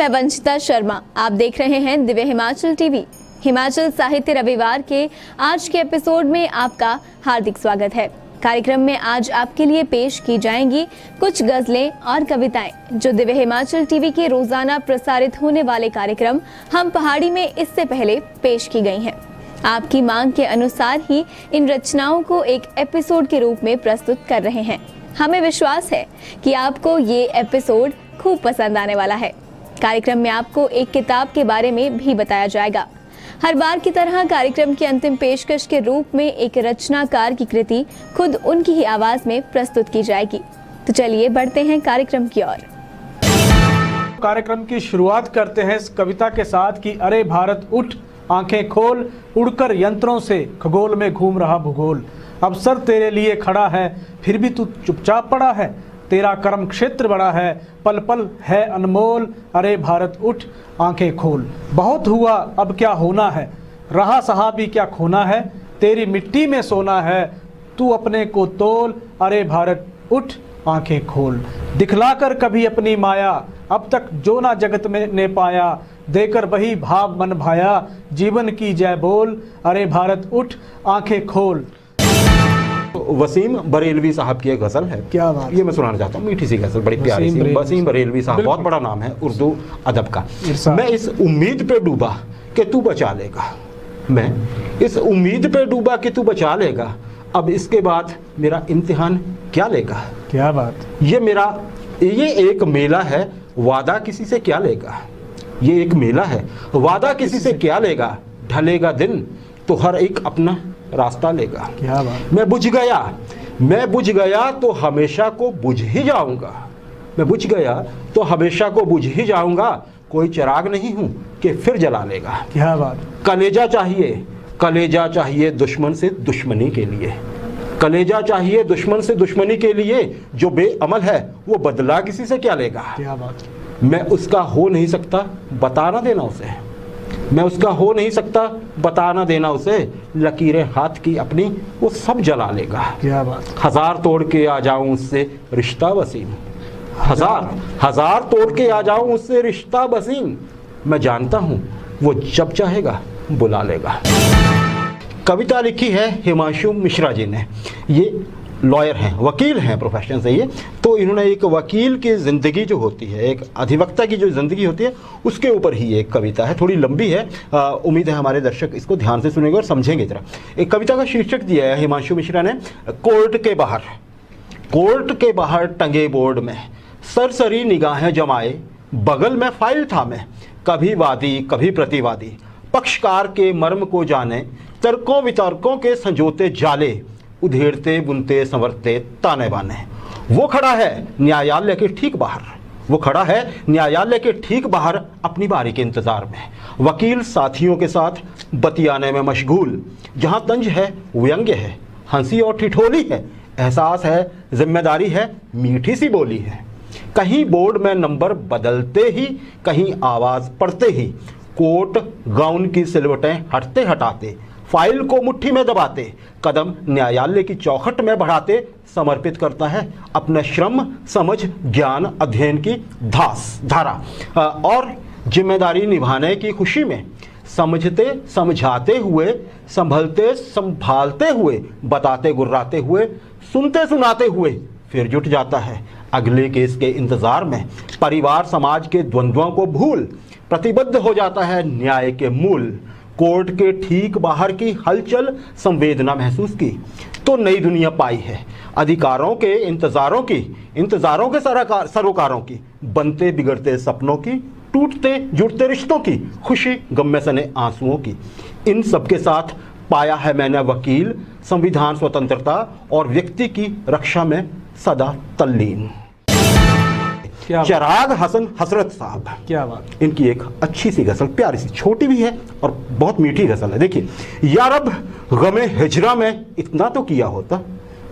मैं वंशिता शर्मा। आप देख रहे हैं दिव्य हिमाचल टीवी। हिमाचल साहित्य रविवार के आज के एपिसोड में आपका हार्दिक स्वागत है। कार्यक्रम में आज आपके लिए पेश की जाएंगी कुछ गजलें और कविताएं जो दिव्य हिमाचल टीवी के रोजाना प्रसारित होने वाले कार्यक्रम हम पहाड़ी में इससे पहले पेश की गई हैं। आपकी मांग के अनुसार ही इन रचनाओं को एक एपिसोड के रूप में प्रस्तुत कर रहे हैं। हमें विश्वास है कि आपको ये एपिसोड खूब पसंद आने वाला है। कार्यक्रम में आपको एक किताब के बारे में भी बताया जाएगा। हर बार की तरह कार्यक्रम की अंतिम पेशकश के रूप में एक रचनाकार की कृति खुद उनकी ही आवाज में प्रस्तुत की जाएगी। तो चलिए बढ़ते हैं कार्यक्रम की ओर। कार्यक्रम की शुरुआत करते हैं इस कविता के साथ कि अरे भारत उठ, आंखें खोल, उड़कर यंत्रों से खगोल में घूम रहा भूगोल। अवसर तेरे लिए खड़ा है, फिर भी तू चुपचाप पड़ा है। तेरा कर्म क्षेत्र बड़ा है, पल पल है अनमोल। अरे भारत उठ, आंखें खोल। बहुत हुआ, अब क्या होना है, रहा सहा भी क्या खोना है। तेरी मिट्टी में सोना है, तू अपने को तोल। अरे भारत उठ, आंखें खोल। दिखलाकर कभी अपनी माया, अब तक जो ना जगत में ने पाया। देकर वही भाव मन भाया, जीवन की जय बोल। अरे भारत उठ, आंखें खोल। वसीम बरेलवी साहब की एक गज़ल है। क्या बात, ये मैं सुनाना चाहता हूँ। मीठी सी गज़ल, बड़ी प्यारी सी। वसीम बरेलवी साहब बहुत बड़ा नाम है उर्दू अदब का। मैं इस उम्मीद पे डूबा कि तू बचा लेगा, मैं इस उम्मीद पे डूबा कि तू बचा लेगा। अब इसके बाद मेरा इम्तिहान क्या लेगा। क्या बात। ये एक मेला है, वादा किसी से क्या लेगा। ये एक मेला है, वादा किसी से क्या लेगा। ढलेगा दिन तो हर एक अपना रास्ता लेगा। क्या बात। मैं बुझ गया तो हमेशा को बुझ ही जाऊंगा। मैं बुझ गया तो हमेशा को बुझ ही जाऊंगा। कोई चिराग नहीं हूं कि फिर जला लेगा। क्या बात। कलेजा चाहिए दुश्मन से दुश्मनी के लिए। कलेजा चाहिए दुश्मन से दुश्मनी के लिए। जो बेअमल है वो बदला किसी से क्या लेगा। क्या बात। मैं उसका हो नहीं सकता, बता ना देना उसे। मैं उसका हो नहीं सकता, बता ना देना उसे। लकीरें हाथ की अपनी वो सब जला लेगा। क्या बात। हजार तोड़ के आ जाऊं उससे रिश्ता वसीम। हजार तोड़ के आ जाऊं उससे रिश्ता वसीम। मैं जानता हूं वो जब चाहेगा बुला लेगा। कविता लिखी है हिमांशु मिश्रा जी ने। ये लॉयर हैं, वकील हैं प्रोफेशन से। ये तो इन्होंने एक वकील की ज़िंदगी जो होती है, एक अधिवक्ता की जो ज़िंदगी होती है, उसके ऊपर ही एक कविता है। थोड़ी लंबी है, उम्मीद है हमारे दर्शक इसको ध्यान से सुनेंगे और समझेंगे जरा। एक कविता का शीर्षक दिया है हिमांशु मिश्रा ने, कोर्ट के बाहर टंगे बोर्ड में सरसरी निगाहें जमाए। बगल में फाइल था मैं, कभी वादी कभी प्रतिवादी। पक्षकार के मर्म को जाने, तर्कों वितर्कों के संजोते जाले। उधेड़ते बुनते संवरते ताने बाने। वो खड़ा है न्यायालय के ठीक बाहर अपनी बारी के इंतजार में। वकील साथियों के साथ बतियाने में मशगूल। जहां तंज है व्यंग्य है, हंसी और ठिठोली है। एहसास है जिम्मेदारी है, मीठी सी बोली है। कहीं बोर्ड में नंबर बदलते ही, कहीं आवाज पढ़ते ही। कोट गाउन की सिलवटें हटते हटाते, फाइल को मुट्ठी में दबाते, कदम न्यायालय की चौखट में बढ़ाते। समर्पित करता है अपना श्रम, समझ, ज्ञान, अध्ययन की धारा और जिम्मेदारी निभाने की खुशी में। समझते समझाते हुए, संभलते संभालते हुए, बताते गुर्राते हुए, सुनते सुनाते हुए फिर जुट जाता है अगले केस के इंतजार में। परिवार समाज के द्वंद्वों को भूल प्रतिबद्ध हो जाता है न्याय के मूल। कोर्ट के ठीक बाहर की हलचल संवेदना महसूस की तो नई दुनिया पाई है। अधिकारों के इंतजारों के सरोकारों की। बनते बिगड़ते सपनों की, टूटते जुड़ते रिश्तों की। खुशी गम में सने आंसुओं की। इन सबके साथ पाया है मैंने वकील, संविधान स्वतंत्रता और व्यक्ति की रक्षा में सदा तल्लीन। चिराग हसन हसरत साहब, क्या बात। इनकी एक अच्छी सी गजल, प्यारी सी, छोटी भी है और बहुत मीठी गजल है। देखिए, यारब गमे हिजरा में इतना तो किया होता।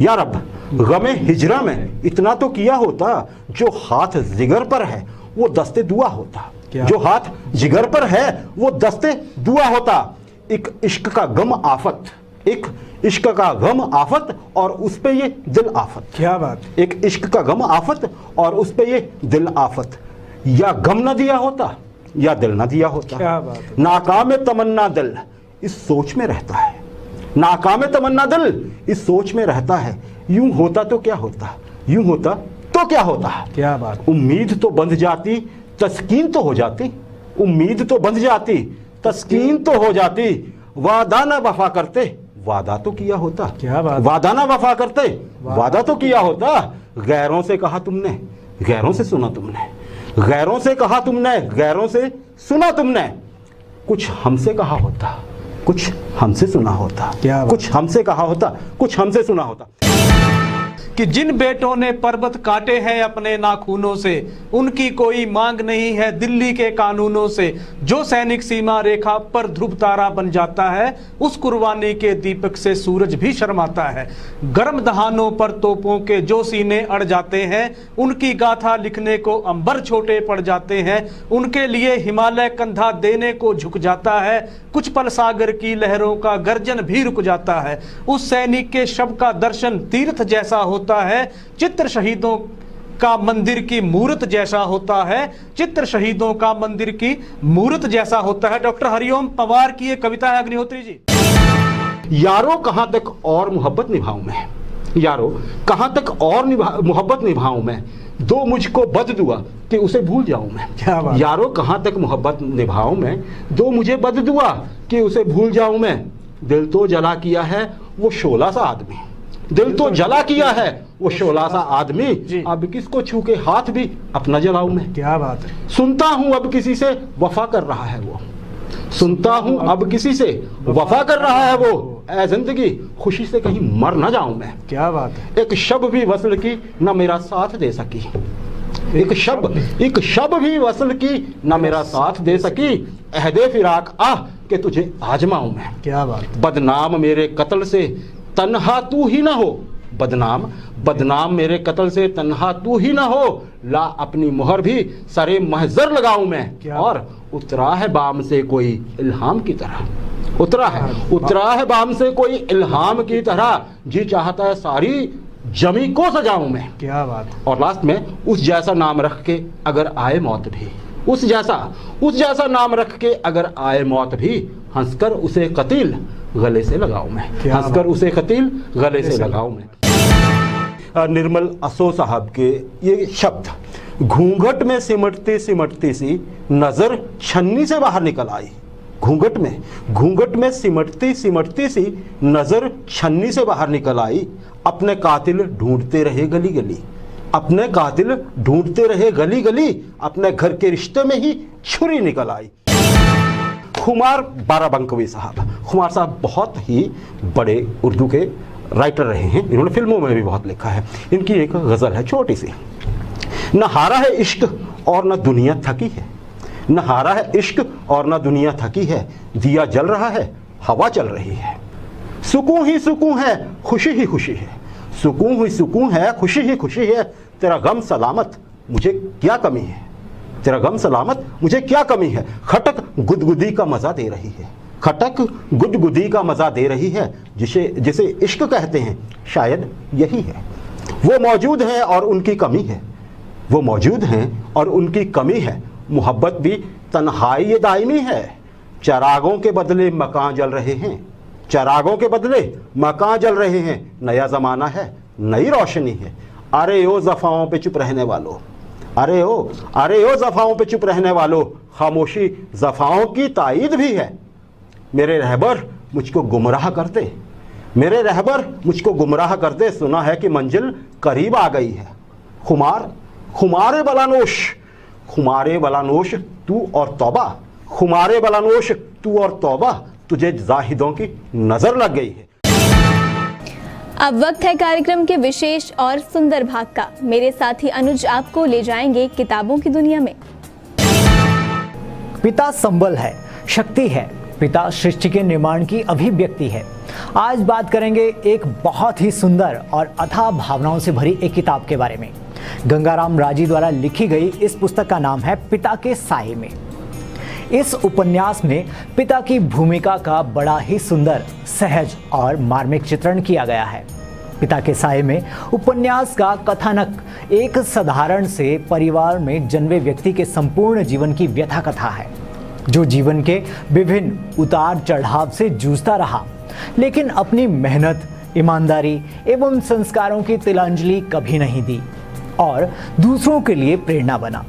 यारब गमे हिजरा में इतना तो किया होता। जो हाथ जिगर पर है वो दस्ते दुआ होता। जो हाथ जिगर पर है वो दस्ते दुआ होता। एक इश्क का गम आफत, एक इश्क का गम आफत और उस पे ये दिल आफत। क्या बात। एक इश्क का गम आफत और उस पे ये दिल आफत। या गम न दिया होता या दिल न दिया होता। क्या बात है। नाकाम तमन्ना दिल इस सोच में रहता है, नाकाम तमन्ना दिल इस सोच में रहता है, यूं होता तो क्या होता, यूं होता तो क्या होता। क्या बात। उम्मीद तो बंध जाती तस्कीन तो हो जाती, उम्मीद तो बंध जाती तस्कीन तो हो जाती, वादा ना वफा करते वादा तो किया होता। क्या बात। वादा ना वफा करते वादा तो किया होता। गैरों से कहा तुमने गैरों से सुना तुमने, गैरों से कहा तुमने गैरों से सुना तुमने, कुछ हमसे कहा होता कुछ हमसे सुना होता। क्या बात। कुछ हमसे कहा होता कुछ हमसे सुना होता। कि जिन बेटों ने पर्वत काटे हैं अपने नाखूनों से, उनकी कोई मांग नहीं है दिल्ली के कानूनों से। जो सैनिक सीमा रेखा पर ध्रुव तारा बन जाता है, उस कुर्बानी के दीपक से सूरज भी शर्माता है। गर्म दहानों पर तोपों के जो सीने अड़ जाते हैं, उनकी गाथा लिखने को अंबर छोटे पड़ जाते हैं। उनके लिए हिमालय कंधा देने को झुक जाता है, कुछ पल सागर की लहरों का गर्जन भी रुक जाता है। उस सैनिक के शव का दर्शन तीर्थ जैसा होता है, चित्र शहीदों का मंदिर की मूर्त जैसा होता है, चित्र शहीदों का मंदिर की मूर्त जैसा होता है। डॉक्टर हरिओम पवार की एक कविता है अग्निहोत्री जी। यारो कहां तक और मोहब्बत निभाऊं मैं, यारो कहां तक और मोहब्बत निभाऊं मैं, दो मुझको बद दुआ कि उसे भूल जाऊं मैं। क्या बात। यारो कहां तक मोहब्बत निभाऊं मैं, दो मुझे बद दुआ कि उसे भूल जाऊं मैं। दिल तो जला किया है वो शोला सा आदमी, दिल तो जला किया है वो शोला सा आदमी, अब किसको छू के हाथ भी अपना जलाऊं मैं। क्या बात है। सुनता हूं अब किसी से वफा कर रहा है वो, सुनता हूं अब किसी से वफा कर रहा है वो, ऐ जिंदगी खुशी से कहीं मर न जाऊं मैं। क्या बात है। एक शब भी वसल की न मेरा साथ दे सकी, एक शब भी वसल की न मेरा साथ दे सकी, अहदे फिराक आह के तुझे आजमाऊं मैं। क्या बात। बदनाम मेरे कत्ल से तन्हा तू ही ना हो, बदनाम मेरे कत्ल से तन्हा तू ही ना हो, ला अपनी मोहर भी सरे महजर लगाऊं मैं। और उतरा है बाम से कोई इल्हाम की तरह, उतरा है बाम से कोई इल्हाम की तरह, जी चाहता है सारी जमी को सजाऊं मैं। क्या बात। और लास्ट में उस जैसा नाम रख के अगर आए मौत भी, उस जैसा नाम रख के अगर आए मौत भी, हंसकर उसे कतील गले से लगाऊं मैं, हंसकर उसे कतील गले से लगाऊं मैं। निर्मल असो साहब के ये शब्द, घूंघट में सिमटती सिमटती सी नजर छन्नी से बाहर निकल आई, घूंघट में सिमटती सिमटती सी नजर छन्नी से बाहर निकल आई, अपने कातिल ढूंढते रहे गली गली, अपने कातिल ढूंढते रहे गली गली, अपने घर के रिश्ते में ही छुरी निकल आई। खुमार बाराबंकवी साहब, खुमार साहब बहुत ही बड़े उर्दू के राइटर रहे हैं, इन्होंने फिल्मों में भी बहुत लिखा है। इनकी एक गज़ल है छोटी सी, न हारा है इश्क और न दुनिया थकी है, न हारा है इश्क और न दुनिया थकी है, दिया जल रहा है हवा चल रही है, सुकून ही सुकून है खुशी ही खुशी है, सुकून ही सुकून है खुशी ही खुशी है, तेरा गम सलामत मुझे क्या कमी है, तेरा गम सलामत मुझे क्या कमी है, खटक गुदगुदी का मजा दे रही है, खटक गुदगुदी का मजा दे रही है, जिसे इश्क कहते हैं शायद यही है। वो मौजूद हैं और उनकी कमी है, वो मौजूद हैं और उनकी कमी है, मोहब्बत भी तन्हाई ये दायमी है, चरागों के बदले मकान जल रहे हैं, चरागों के बदले मकान जल रहे हैं, नया ज़माना है नई रोशनी है, अरे ओ ज़फ़ाओं पे चुप रहने वालों, अरे ओ ज़फ़ाओं पे चुप रहने वालों, खामोशी ज़फ़ाओं की ताईद भी है, मेरे रहबर मुझको गुमराह करते, मेरे रहबर मुझको गुमराह करते, सुना है कि मंजिल करीब आ गई है, खुमारे बलानोश तू और तौबा, खुमारे बलानोश तू और तौबा, तुझे जाहिदों की नजर लग गई है। अब वक्त है कार्यक्रम के विशेष और सुंदर भाग का। मेरे साथी अनुज आपको ले जाएंगे किताबों की दुनिया में। पिता संबल है, शक्ति है, पिता सृष्टि के निर्माण की अभिव्यक्ति है। आज बात करेंगे एक बहुत ही सुंदर और अथाह भावनाओं से भरी एक किताब के बारे में। गंगाराम राजी द्वारा लिखी गई इस पुस्तक का नाम है पिता के साये में। इस उपन्यास में पिता की भूमिका का बड़ा ही सुंदर, सहज और मार्मिक चित्रण किया गया है। पिता के साए में उपन्यास का कथानक एक साधारण से परिवार में जन्मे व्यक्ति के संपूर्ण जीवन की व्यथा कथा है, जो जीवन के विभिन्न उतार चढ़ाव से जूझता रहा, लेकिन अपनी मेहनत, ईमानदारी एवं संस्कारों की तिलांजलि कभी नहीं दी और दूसरों के लिए प्रेरणा बना।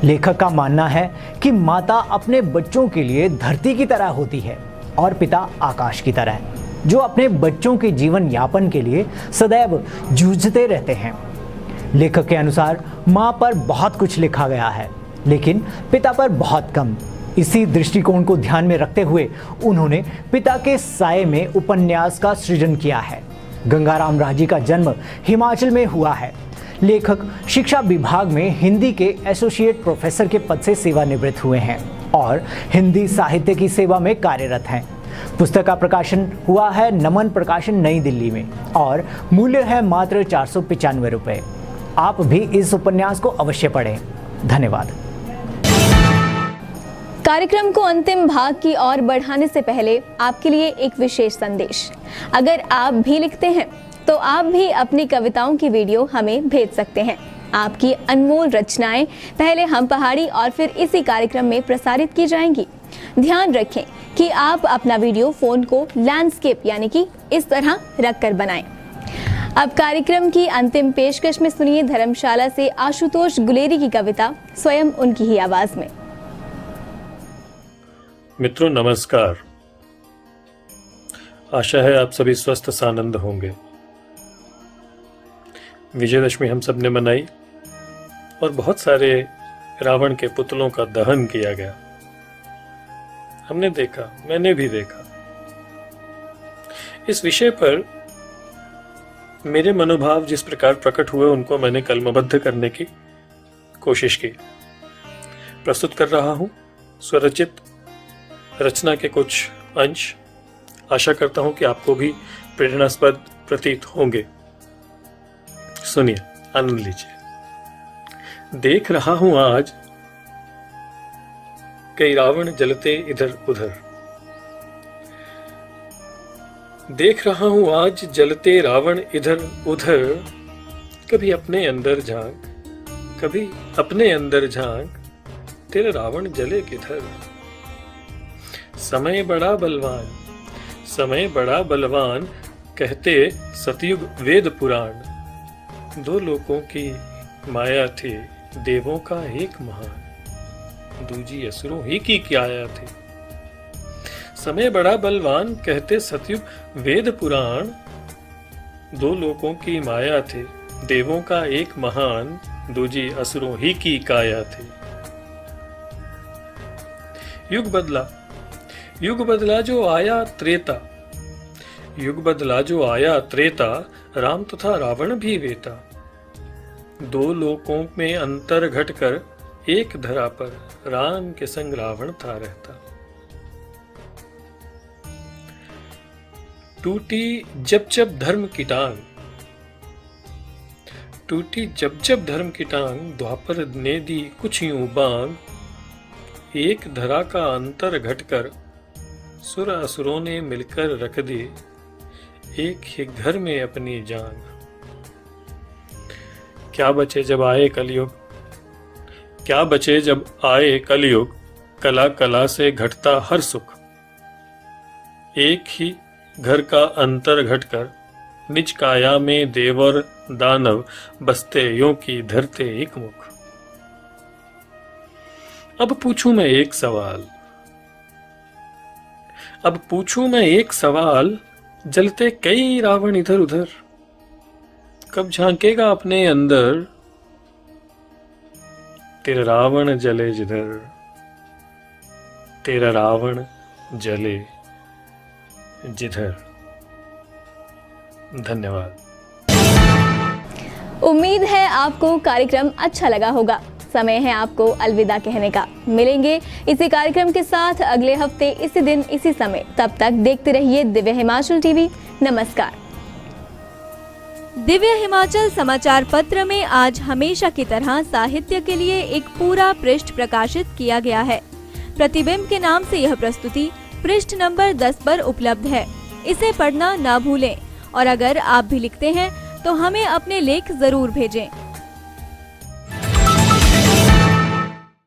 लेखक का मानना है कि माता अपने बच्चों के लिए धरती की तरह होती है और पिता आकाश की तरह, जो अपने बच्चों के जीवन यापन के लिए सदैव जूझते रहते हैं। लेखक के अनुसार माँ पर बहुत कुछ लिखा गया है, लेकिन पिता पर बहुत कम। इसी दृष्टिकोण को ध्यान में रखते हुए उन्होंने पिता के साए में उपन्यास का सृजन किया है। गंगाराम राजी का जन्म हिमाचल में हुआ है। लेखक शिक्षा विभाग में हिंदी के एसोसिएट प्रोफेसर के पद से सेवानिवृत्त हुए हैं और हिंदी साहित्य की सेवा में कार्यरत हैं। पुस्तक का प्रकाशन हुआ है नमन प्रकाशन नई दिल्ली में और मूल्य है मात्र 495 रुपये। आप भी इस उपन्यास को अवश्य पढ़ें। धन्यवाद। कार्यक्रम को अंतिम भाग की ओर बढ़ाने से पहले आपके लिए एक विशेष संदेश। अगर आप भी लिखते हैं तो आप भी अपनी कविताओं की वीडियो हमें भेज सकते हैं। आपकी अनमोल रचनाएं पहले हम पहाड़ी और फिर इसी कार्यक्रम में प्रसारित की जाएंगी। ध्यान रखें कि आप अपना वीडियो फोन को लैंडस्केप यानी कि इस तरह रखकर बनाएं। अब कार्यक्रम की अंतिम पेशकश में सुनिए धर्मशाला से आशुतोष गुलेरी की कविता स्वयं उनकी ही आवाज में। मित्रों नमस्कार। आशा है आप सभी स्वस्थ सानंद होंगे। विजयदशमी हम सब ने मनाई और बहुत सारे रावण के पुतलों का दहन किया गया। हमने देखा, मैंने भी देखा। इस विषय पर मेरे मनोभाव जिस प्रकार प्रकट हुए उनको मैंने कलमबद्ध करने की कोशिश की। प्रस्तुत कर रहा हूं स्वरचित रचना के कुछ अंश। आशा करता हूं कि आपको भी प्रेरणास्पद प्रतीत होंगे। सुनिए, आनंद लीजिए। देख रहा हूं आज कई रावण जलते इधर उधर। देख रहा हूं आज जलते रावण इधर उधर। कभी अपने अंदर झांक, कभी अपने अंदर झांक, तेरा रावण जले किधर। समय बड़ा बलवान, समय बड़ा बलवान, कहते सतयुग वेद पुराण। दो लोकों की माया थी, देवों का एक महान, दूजी असुरों ही की काया थी। समय बड़ा बलवान, कहते सतयुग वेद पुराण। दो लोकों की माया थी, देवों का एक महान, दूजी असुरों ही की काया थी। युग बदला, युग बदला जो आया त्रेता। युग बदला जो आया त्रेता, राम तथा रावण भी वेता। दो लोकों में अंतर घटकर एक धरा पर राम के संग रावण था रहता। टूटी जब जब धर्म की टांग, टूटी जब जब धर्म की टांग, द्वापर ने दी कुछ यूं बांग। एक धरा का अंतर घटकर सुर असुरों ने मिलकर रख दी, एक ही घर में अपनी जान। क्या बचे जब आए कलयुग, क्या बचे जब आए कलयुग, कला कला से घटता हर सुख। एक ही घर का अंतर घटकर निज काया में देव और दानव बसते यों की धरते एक मुख। अब पूछूं मैं एक सवाल, अब पूछूं मैं एक सवाल, जलते कई रावण इधर उधर। कब झांकेगा अपने अंदर, तेरा रावण जले जिधर, तेरा रावण जले जिधर। धन्यवाद। उम्मीद है आपको कार्यक्रम अच्छा लगा होगा। समय है आपको अलविदा कहने का। मिलेंगे इसी कार्यक्रम के साथ अगले हफ्ते इसी दिन इसी समय। तब तक देखते रहिए दिव्य हिमाचल टीवी। नमस्कार। दिव्य हिमाचल समाचार पत्र में आज हमेशा की तरह साहित्य के लिए एक पूरा पृष्ठ प्रकाशित किया गया है। प्रतिबिंब के नाम से यह प्रस्तुति पृष्ठ नंबर 10 पर उपलब्ध है। इसे पढ़ना ना भूलें और अगर आप भी लिखते हैं तो हमें अपने लेख जरूर भेजें।